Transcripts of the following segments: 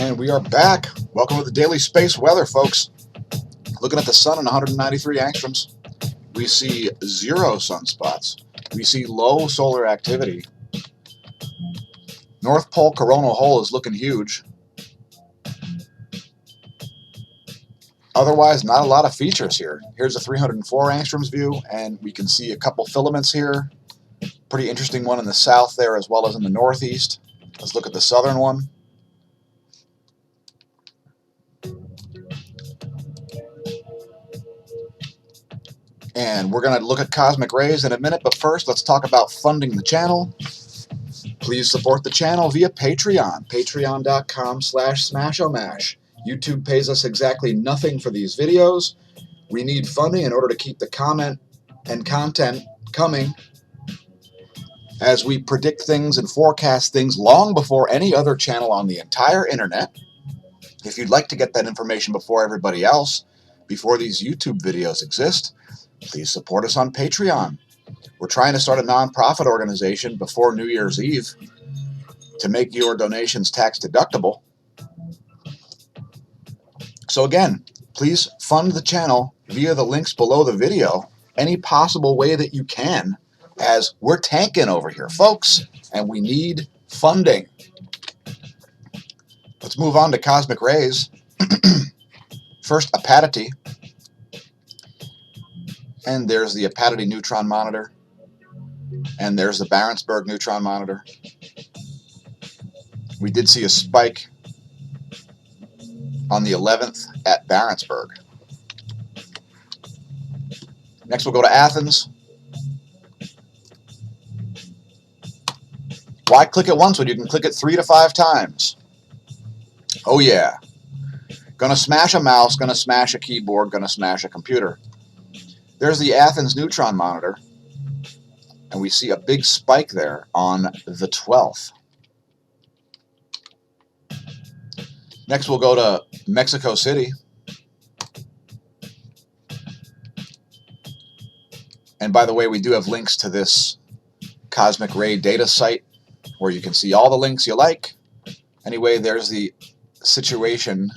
And we are back. Welcome to the daily space weather, folks. Looking at the sun in 193 angstroms, we see 0 sunspots. We see low solar activity. North Pole coronal hole is looking huge. Otherwise, not a lot of features here. Here's a 304 angstroms view, and we can see a couple filaments here. Pretty interesting one in the south there as well as in the northeast. Let's look at the southern one. And we're going to look at cosmic rays in a minute, but first let's talk about funding the channel. Please support the channel via Patreon, patreon.com/smAsho. YouTube pays us exactly nothing for these videos. We need funding in order to keep the comment and content coming as we predict things and forecast things long before any other channel on the entire internet. If you'd like to get that information before everybody else, before these YouTube videos exist, please support us on Patreon. We're trying to start a nonprofit organization before New Year's Eve to make your donations tax deductible. So again, please fund the channel via the links below the video, any possible way that you can, as we're tanking over here, folks, and we need funding. Let's move on to cosmic rays. First, apatity. And there's the apatity neutron monitor. And there's the Barentsburg neutron monitor. We did see a spike on the 11th at Barentsburg. Next we'll go to Athens. Why click it once when you can click it 3 to 5 times? Oh yeah. Gonna smash a mouse, gonna smash a keyboard, gonna smash a computer. There's the Athens neutron monitor. And we see a big spike there on the 12th. Next we'll go to Mexico City. And by the way, we do have links to this cosmic ray data site where you can see all the links you like. Anyway, there's the situation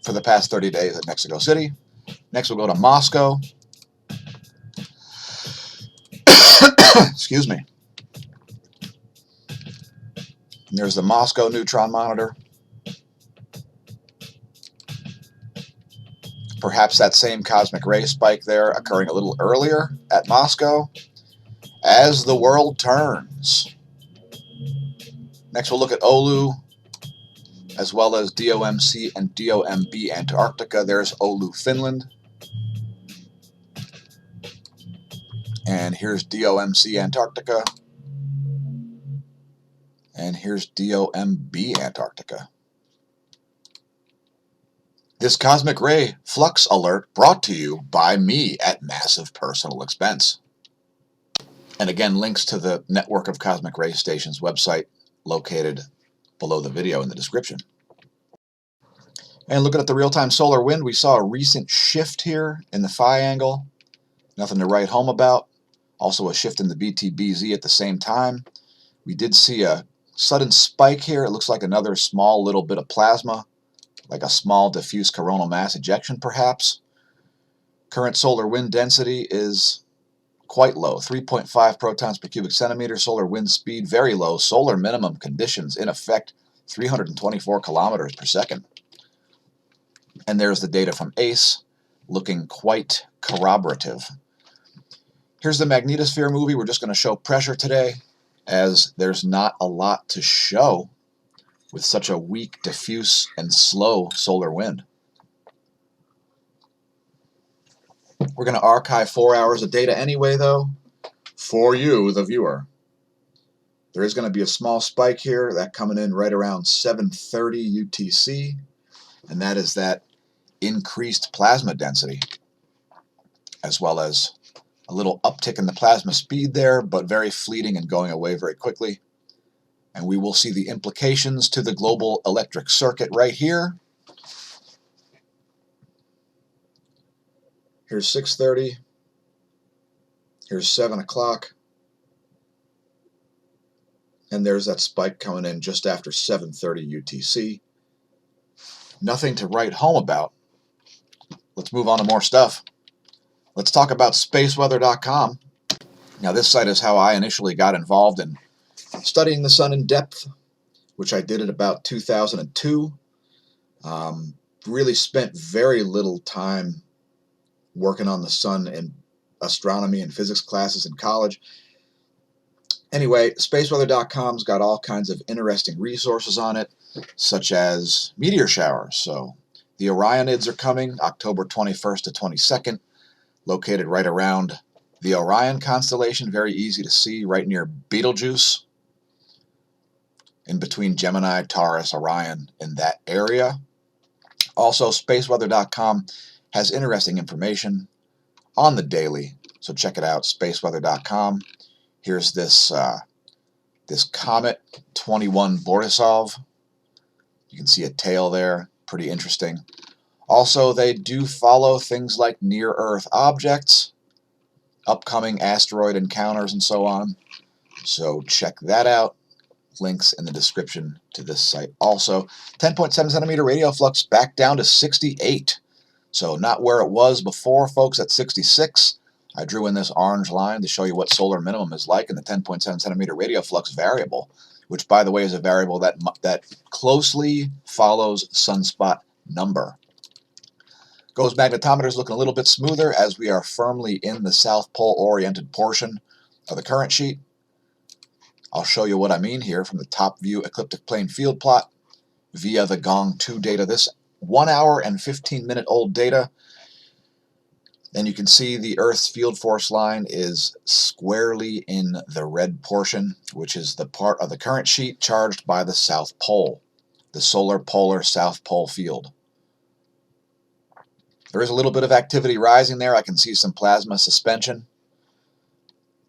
for the past 30 days at Mexico City. Next we'll go to Moscow. Excuse me. And there's the Moscow neutron monitor. Perhaps that same cosmic ray spike there occurring a little earlier at Moscow as the world turns. Next we'll look at Oulu, as well as DOMC and DOMB Antarctica. There's Oulu, Finland. And here's DOMC Antarctica. And here's DOMB Antarctica. This cosmic ray flux alert brought to you by me at massive personal expense. And again, links to the network of cosmic ray stations website located below the video in the description. And looking at the real-time solar wind, we saw a recent shift here in the phi angle. Nothing to write home about. Also a shift in the BT/BZ at the same time. We did see a sudden spike here. It looks like another small little bit of plasma, like a small diffuse coronal mass ejection perhaps. Current solar wind density is quite low, 3.5 protons per cubic centimeter. Solar wind speed very low. Solar minimum conditions in effect 324 kilometers per second. And there's the data from ACE, looking quite corroborative. Here's the magnetosphere movie. We're just going to show pressure today, as there's not a lot to show with such a weak, diffuse, and slow solar wind. We're going to archive 4 hours of data anyway, though, for you, the viewer. There is going to be a small spike here, that coming in right around 7:30 UTC, and that is that increased plasma density, as well as a little uptick in the plasma speed there, but very fleeting and going away very quickly. And we will see the implications to the global electric circuit right here. Here's 6:30. Here's 7 o'clock. And there's that spike coming in just after 7:30 UTC. Nothing to write home about. Let's move on to more stuff. Let's talk about spaceweather.com. Now, this site is how I initially got involved in studying the sun in depth, which I did at about 2002. Really spent very little time working on the sun in astronomy and physics classes in college. Anyway, spaceweather.com's got all kinds of interesting resources on it, such as meteor showers. So the Orionids are coming October 21st to 22nd, located right around the Orion constellation, very easy to see, right near Betelgeuse, in between Gemini, Taurus, Orion, in that area. Also, spaceweather.com has interesting information on the daily, so check it out, spaceweather.com. Here's this comet 21 Borisov. You can see a tail there, pretty interesting. Also, they do follow things like near-Earth objects, upcoming asteroid encounters, and so on. So check that out. Links in the description to this site. Also, 10.7 centimeter radial flux back down to 68. So not where it was before, folks, at 66. I drew in this orange line to show you what solar minimum is like in the 10.7 centimeter radial flux variable, which, by the way, is a variable that closely follows sunspot number. GOES magnetometer is looking a little bit smoother as we are firmly in the South Pole oriented portion of the current sheet. I'll show you what I mean here from the top view ecliptic plane field plot via the Gong 2 data. This 1 hour and 15-minute old data. And you can see the Earth's field force line is squarely in the red portion, which is the part of the current sheet charged by the South Pole, the solar polar South Pole field. There is a little bit of activity rising there. I can see some plasma suspension.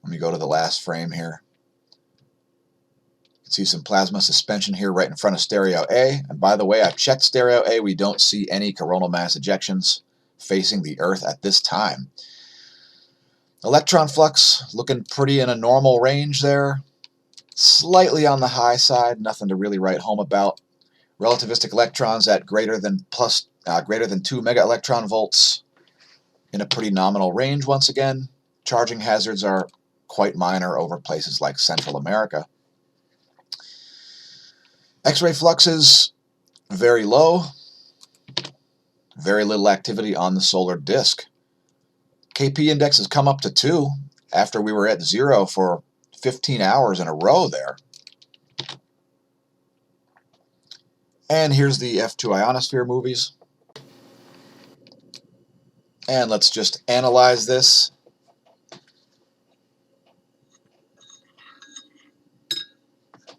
Let me go to the last frame here. You can see some plasma suspension here right in front of stereo A. And by the way, I've checked stereo A. We don't see any coronal mass ejections facing the Earth at this time. Electron flux looking pretty in a normal range there. Slightly on the high side, nothing to really write home about. Relativistic electrons at greater than 2 mega electron volts in a pretty nominal range once again. Charging hazards are quite minor over places like Central America. X-ray fluxes very low. Very little activity on the solar disk. KP index has come up to 2 after we were at 0 for 15 hours in a row there. And here's the F2 ionosphere movies. And let's just analyze this.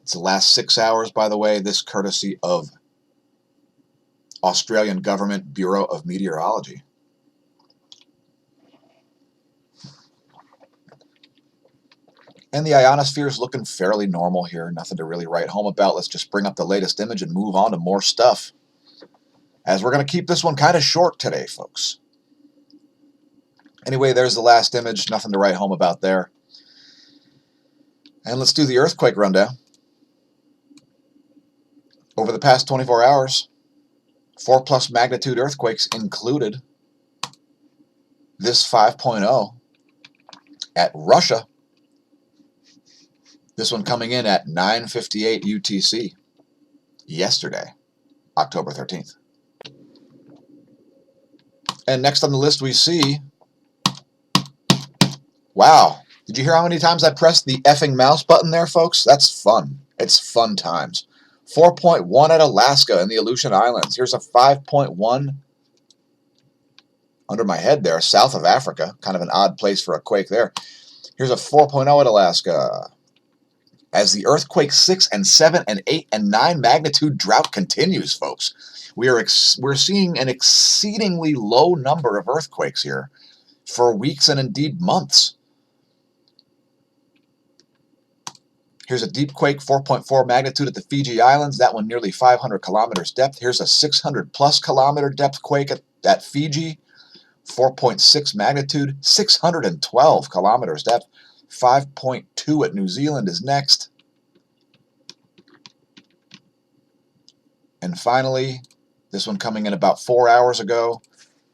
It's the last 6 hours, by the way, this courtesy of Australian Government Bureau of Meteorology. And the ionosphere is looking fairly normal here. Nothing to really write home about. Let's just bring up the latest image and move on to more stuff, as we're going to keep this one kind of short today, folks. Anyway, there's the last image. Nothing to write home about there. And let's do the earthquake rundown. Over the past 24 hours, 4+ magnitude earthquakes included this 5.0 at Russia. This one coming in at 9:58 UTC yesterday, October 13th. And next on the list we see, wow, did you hear how many times I pressed the effing mouse button there, folks? That's fun. It's fun times. 4.1 at Alaska in the Aleutian Islands. Here's a 5.1 under my head there, south of Africa. Kind of an odd place for a quake there. Here's a 4.0 at Alaska. As the earthquake 6 and 7 and 8 and 9 magnitude drought continues, folks. We're seeing an exceedingly low number of earthquakes here for weeks and indeed months. Here's a deep quake, 4.4 magnitude at the Fiji Islands. That one nearly 500 kilometers depth. Here's a 600+ kilometer depth quake at Fiji, 4.6 magnitude, 612 kilometers depth. 5.2 at New Zealand is next. And finally, This one coming in about 4 hours ago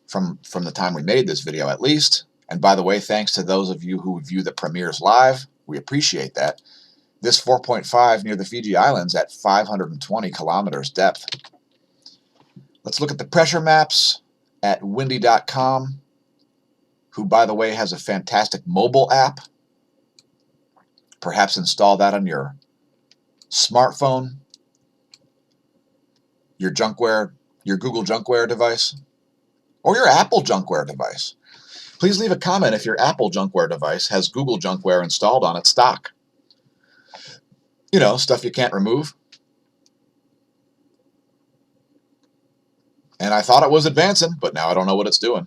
from the time we made this video at least. And by the way, thanks to those of you who view the premieres live. We appreciate that. This 4.5 near the Fiji Islands at 520 kilometers depth. Let's look at the pressure maps at windy.com, who, by the way, has a fantastic mobile app. Perhaps install that on your smartphone, your junkware, your Google junkware device, or your Apple junkware device. Please leave a comment if your Apple junkware device has Google junkware installed on its stock. You know, stuff you can't remove. And I thought it was advancing, but now I don't know what it's doing.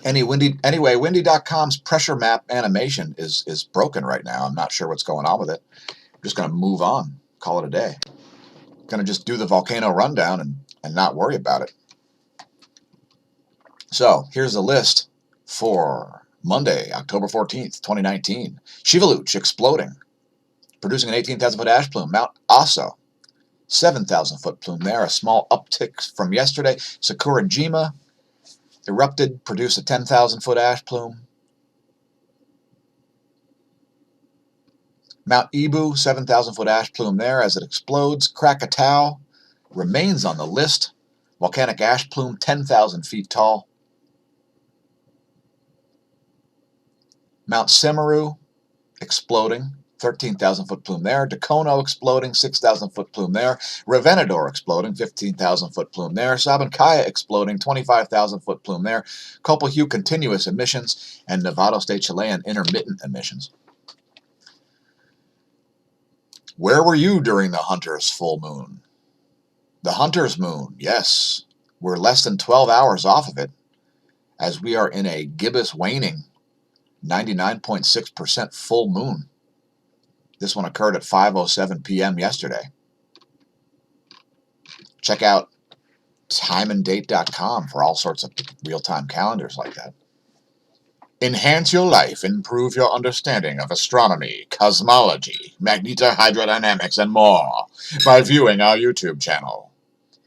Anyway, windy.com's pressure map animation is broken right now. I'm not sure what's going on with it. I'm just going to move on, call it a day. Going to just do the volcano rundown and not worry about it. So here's a list for Monday, October 14th, 2019. Shivaluch exploding, producing an 18,000 foot ash plume. Mount Aso, 7,000 foot plume there, a small uptick from yesterday. Sakurajima erupted, produced a 10,000 foot ash plume. Mount Ibu, 7,000 foot ash plume there as it explodes. Krakatau remains on the list. Volcanic ash plume, 10,000 feet tall. Mount Semeru exploding, 13,000 foot plume there. Dakono exploding, 6,000 foot plume there. Revenador exploding, 15,000 foot plume there. Sabancaya exploding, 25,000 foot plume there. Copihu continuous emissions, and Novato State Chilean intermittent emissions. Where were you during the Hunter's full moon? The Hunter's moon, yes. We're less than 12 hours off of it, as we are in a gibbous waning 99.6% full moon. This one occurred at 5:07 p.m. yesterday. Check out timeanddate.com for all sorts of real-time calendars like that. Enhance your life, improve your understanding of astronomy, cosmology, magnetohydrodynamics, and more by viewing our YouTube channel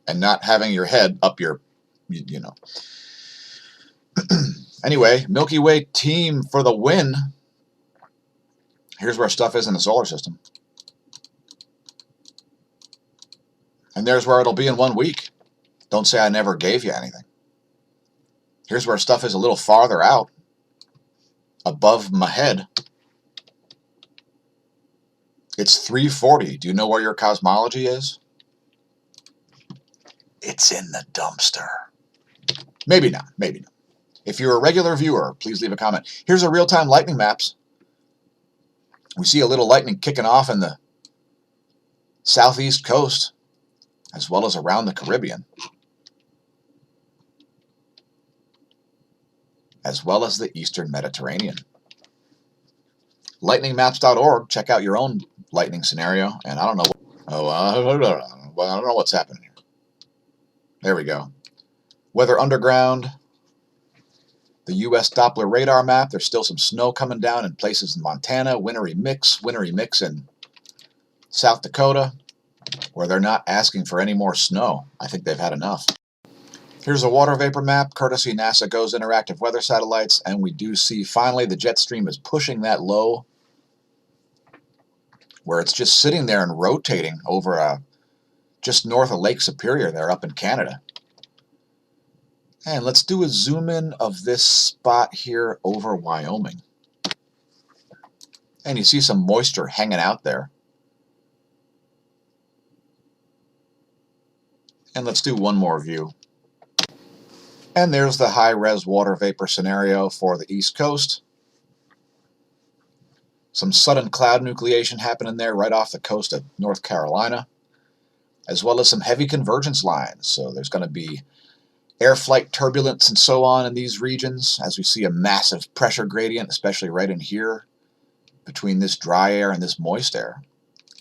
and not having your head up your, you know. Anyway, Milky Way team for the win. Here's where stuff is in the solar system. And there's where it'll be in 1 week. Don't say I never gave you anything. Here's where stuff is a little farther out, above my head. It's 3:40. Do you know where your cosmology is? It's in the dumpster. Maybe not, maybe not. If you're a regular viewer, please leave a comment. Here's a real-time lightning maps. We see a little lightning kicking off in the southeast coast, as well as around the Caribbean, as well as the eastern Mediterranean. Lightningmaps.org. Check out your own lightning scenario. And I don't know. I don't know what's happening here. There we go. Weather Underground. The U.S. Doppler radar map. There's still some snow coming down in places in Montana. Wintry mix in South Dakota, where they're not asking for any more snow. I think they've had enough. Here's a water vapor map, courtesy NASA GOES interactive weather satellites, and we do see finally the jet stream is pushing that low, where it's just sitting there and rotating over just north of Lake Superior there up in Canada. And let's do a zoom in of this spot here over Wyoming. And you see some moisture hanging out there. And let's do one more view. And there's the high-res water vapor scenario for the East Coast. Some sudden cloud nucleation happening there right off the coast of North Carolina, as well as some heavy convergence lines. So there's going to be air flight turbulence and so on in these regions, as we see a massive pressure gradient, especially right in here between this dry air and this moist air.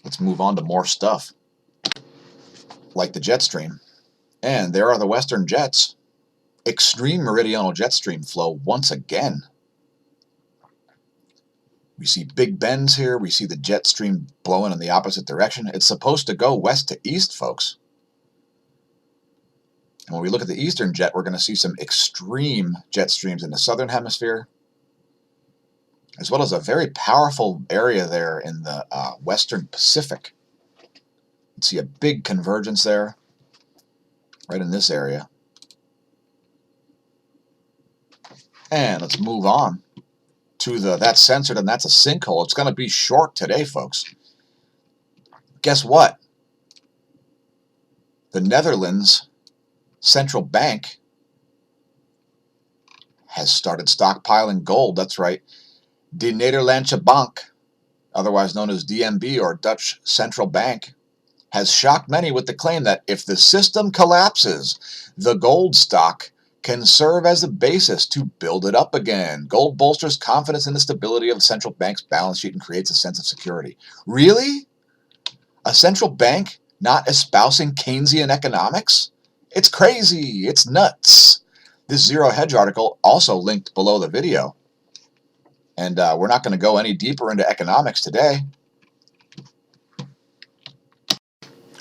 Let's move on to more stuff, like the jet stream. And there are the western jets. Extreme meridional jet stream flow once again. We see big bends here. We see the jet stream blowing in the opposite direction. It's supposed to go west to east, folks. And when we look at the eastern jet, we're going to see some extreme jet streams in the southern hemisphere, as well as a very powerful area there in the western Pacific. You can see a big convergence there, right in this area. And let's move on to that's censored and that's a sinkhole. It's going to be short today, folks. Guess what? The Netherlands Central Bank has started stockpiling gold. That's right. De Nederlandse Bank, otherwise known as DNB or Dutch Central Bank, has shocked many with the claim that if the system collapses, the gold stock can serve as a basis to build it up again. Gold bolsters confidence in the stability of the central bank's balance sheet and creates a sense of security. Really? A central bank not espousing Keynesian economics? It's crazy. It's nuts. This Zero Hedge article also linked below the video. And we're not going to go any deeper into economics today.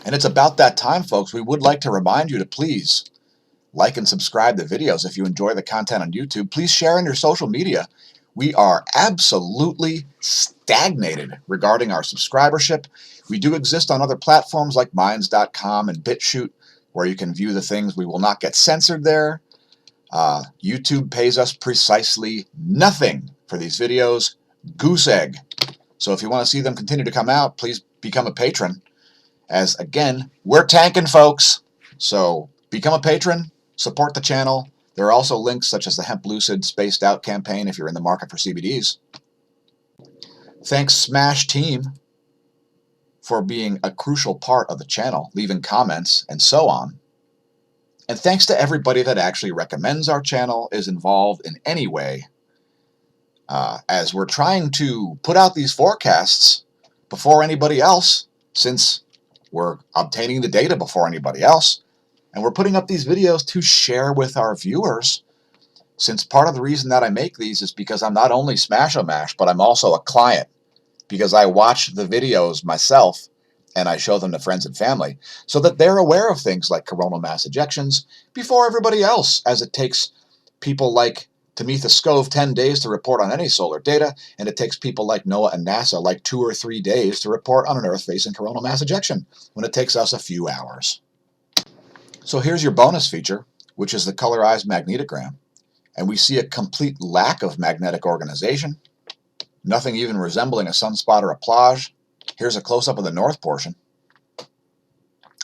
And it's about that time, folks. We would like to remind you to please like and subscribe to videos if you enjoy the content on YouTube. Please share in your social media. We are absolutely stagnated regarding our subscribership. We do exist on other platforms like Minds.com and BitChute, where you can view the things. We will not get censored there. YouTube pays us precisely nothing for these videos. Goose egg. So if you want to see them continue to come out, please become a patron. As again, we're tanking, folks. So become a patron, support the channel. There are also links such as the Hemp Lucid Spaced Out campaign if you're in the market for CBDs. Thanks Smash team for being a crucial part of the channel, leaving comments and so on. And thanks to everybody that actually recommends our channel, is involved in any way, as we're trying to put out these forecasts before anybody else, since we're obtaining the data before anybody else, and we're putting up these videos to share with our viewers, since part of the reason that I make these is because I'm not only smAsho, but I'm also a client, because I watch the videos myself and I show them to friends and family so that they're aware of things like coronal mass ejections before everybody else, as it takes people like Tamitha Skov 10 days to report on any solar data, and it takes people like NOAA and NASA like 2 or 3 days to report on an Earth-facing coronal mass ejection, when it takes us a few hours. So here's your bonus feature, which is the colorized magnetogram. And we see a complete lack of magnetic organization, nothing even resembling a sunspot or a plage. Here's a close-up of the north portion.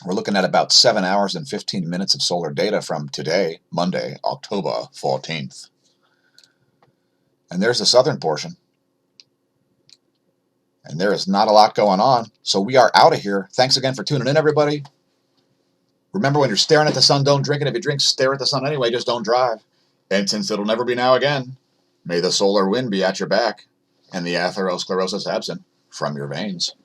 We're looking at about 7 hours and 15 minutes of solar data from today, Monday, October 14th. And there's the southern portion. And there is not a lot going on. So we are out of here. Thanks again for tuning in, everybody. Remember, when you're staring at the sun, don't drink. And if you drink, stare at the sun anyway, just don't drive. And since it'll never be now again, may the solar wind be at your back and the atherosclerosis absent from your veins.